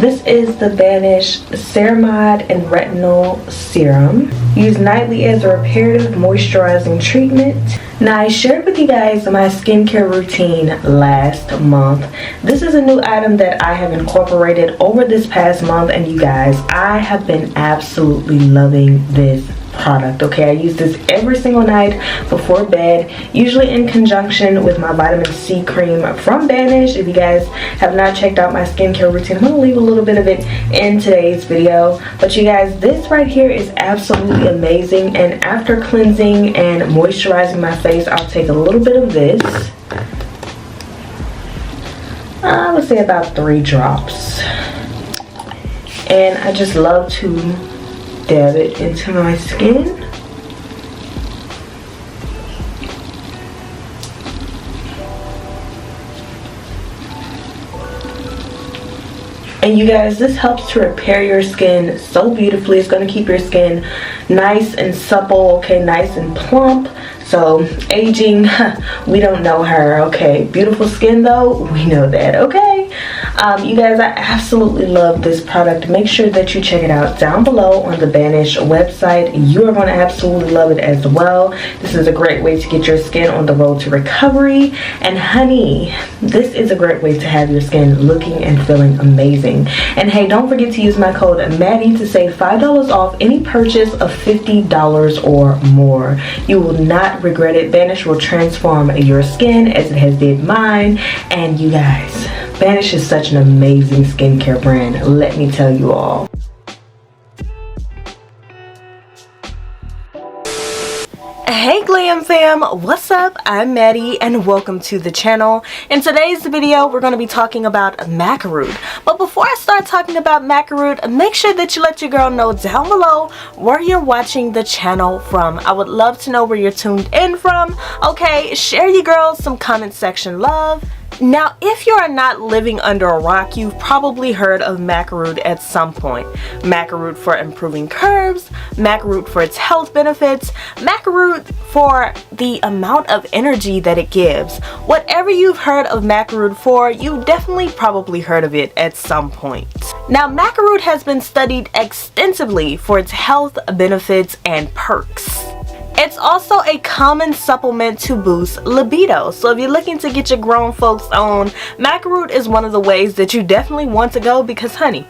This is the Vanish Ceramide and Retinol Serum. Used nightly as a reparative moisturizing treatment. Now, I shared with you guys my skincare routine last month. This is a new item that I have incorporated over this past month, and you guys, I have been absolutely loving this product. Okay, I use this every single night before bed, usually in conjunction with my vitamin C cream from Vanish. If you guys have not checked out my skincare routine, I'm going to leave a little bit of it in today's video. But you guys, this right here is absolutely amazing, and after cleansing and moisturizing my face, I'll take a little bit of this. I would say about 3 drops, and I just love to dab it into my skin. And you guys, this helps to repair your skin so beautifully. It's going to keep your skin nice and supple, okay, nice and plump. So aging, we don't know her, okay. Beautiful skin though, we know that, okay. You guys, I absolutely love this product. Make sure that you check it out down below on the Vanish website. You are going to absolutely love it as well. This is a great way to get your skin on the road to recovery. And honey, this is a great way to have your skin looking and feeling amazing. And hey, don't forget to use my code Mattie to save $5 off any purchase of $50 or more. You will not regret it. Vanish will transform your skin as it has did mine. And you guys, Vanish is such an amazing skincare brand, let me tell you all. Hey Glam fam, what's up? I'm Maddie and welcome to the channel. In today's video, we're going to be talking about Maca Root. But before I start talking about Maca Root, make sure that you let your girl know down below where you're watching the channel from. I would love to know where you're tuned in from. Okay, share your girls some comment section love. Now, if you are not living under a rock, you've probably heard of Maca Root at some point. Maca Root for improving curves, Maca Root for its health benefits, Maca Root for the amount of energy that it gives. Whatever you've heard of Maca Root for, you definitely probably heard of it at some point. Now, Maca Root has been studied extensively for its health benefits and perks. It's also a common supplement to boost libido. So if you're looking to get your grown folks on, Maca Root is one of the ways that you definitely want to go because, honey,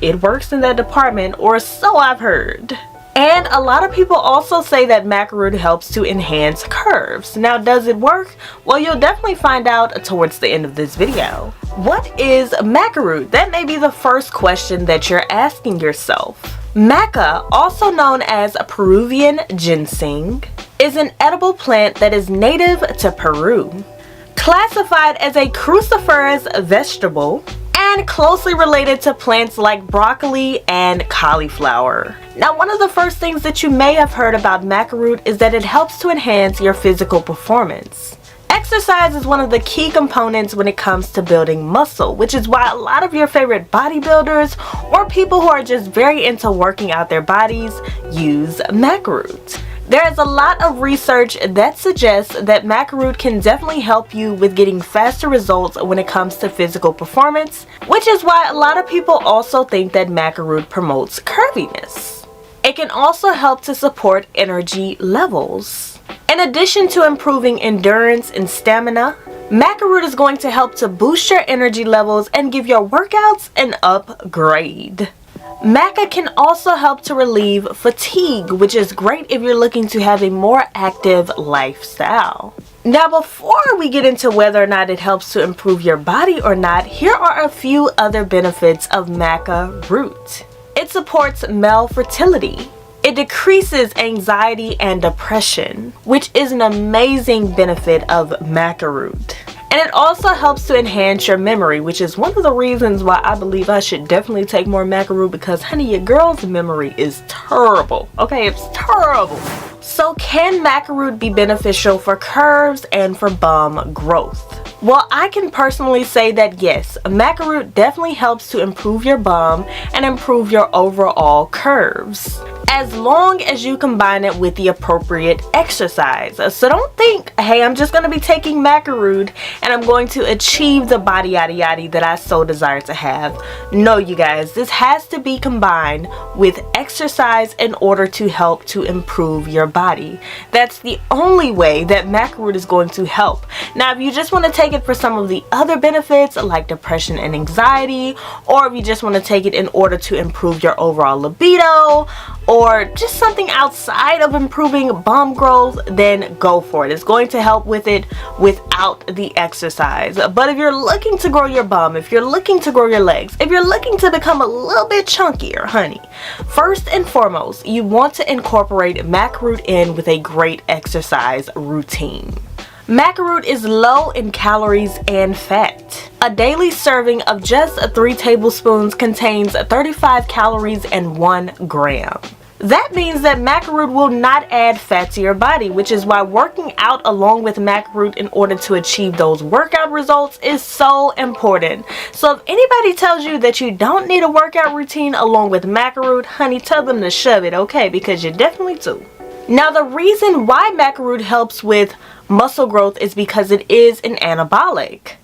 it works in that department, or so I've heard. And a lot of people also say that Maca Root helps to enhance curves. Now, does it work? Well, you'll definitely find out towards the end of this video. What is Maca Root? That may be the first question that you're asking yourself. Maca, also known as Peruvian ginseng, is an edible plant that is native to Peru. Classified as a cruciferous vegetable and closely related to plants like broccoli and cauliflower. Now, one of the first things that you may have heard about Maca Root is that it helps to enhance your physical performance. Exercise is one of the key components when it comes to building muscle, which is why a lot of your favorite bodybuilders or people who are just very into working out their bodies use Maca Root. There is a lot of research that suggests that Maca Root can definitely help you with getting faster results when it comes to physical performance, which is why a lot of people also think that Maca Root promotes curviness. It can also help to support energy levels. In addition to improving endurance and stamina, Maca Root is going to help to boost your energy levels and give your workouts an upgrade. Maca can also help to relieve fatigue, which is great if you're looking to have a more active lifestyle. Now, before we get into whether or not it helps to improve your body or not, here are a few other benefits of Maca Root. It supports male fertility. It decreases anxiety and depression, which is an amazing benefit of Maca Root. And it also helps to enhance your memory, which is one of the reasons why I believe I should definitely take more Maca Root, because honey, your girl's memory is terrible. Okay, it's terrible. So can Maca Root be beneficial for curves and for bum growth? Well, I can personally say that yes, Maca Root definitely helps to improve your bum and improve your overall curves. as long as you combine it with the appropriate exercise. So don't think, hey, I'm just going to be taking Maca Root and I'm going to achieve the body yada yada that I so desire to have. No, you guys, this has to be combined with exercise in order to help to improve your body. That's the only way that Maca Root is going to help. Now, if you just want to take it for some of the other benefits like depression and anxiety, or if you just want to take it in order to improve your overall libido, or just something outside of improving bum growth, then go for it. It's going to help with it without the exercise. But if you're looking to grow your bum, if you're looking to grow your legs, if you're looking to become a little bit chunkier, honey, first and foremost, you want to incorporate Maca Root in with a great exercise routine. Maca Root is low in calories and fat. A daily serving of just 3 tablespoons contains 35 calories and 1 gram. That means that Maca Root will not add fat to your body, which is why working out along with Maca Root in order to achieve those workout results is so important. So if anybody tells you that you don't need a workout routine along with Maca Root, honey, tell them to shove it, okay? Because you definitely do. Now, the reason why Maca Root helps with muscle growth is because it is an anabolic.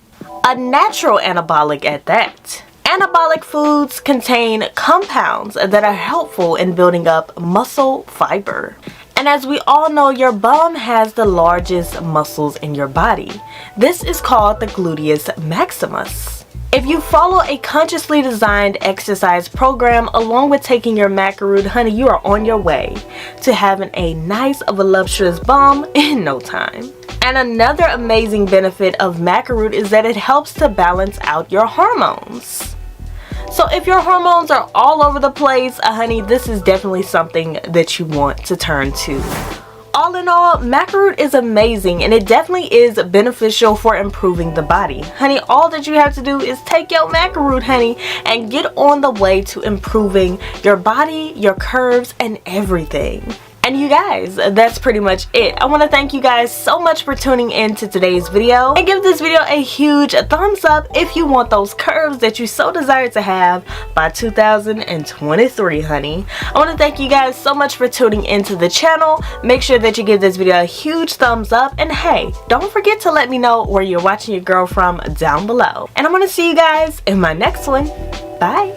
A natural anabolic at that. Anabolic foods contain compounds that are helpful in building up muscle fiber. And as we all know, your bum has the largest muscles in your body. This is called the gluteus maximus. If you follow a consciously designed exercise program along with taking your Maca Root, honey, you are on your way to having a nice voluptuous bum in no time. And another amazing benefit of Maca Root is that it helps to balance out your hormones. So if your hormones are all over the place, honey, this is definitely something that you want to turn to. All in all, Maca Root is amazing and it definitely is beneficial for improving the body. Honey, all that you have to do is take your Maca Root, honey, and get on the way to improving your body, your curves, and everything. And you guys, that's pretty much it. I want to thank you guys so much for tuning in to today's video, and give this video a huge thumbs up if you want those curves that you so desire to have by 2023, honey. I want to thank you guys so much for tuning into the channel. Make sure that you give this video a huge thumbs up, and hey, don't forget to let me know where you're watching your girl from down below. And I'm going to see you guys in my next one. Bye.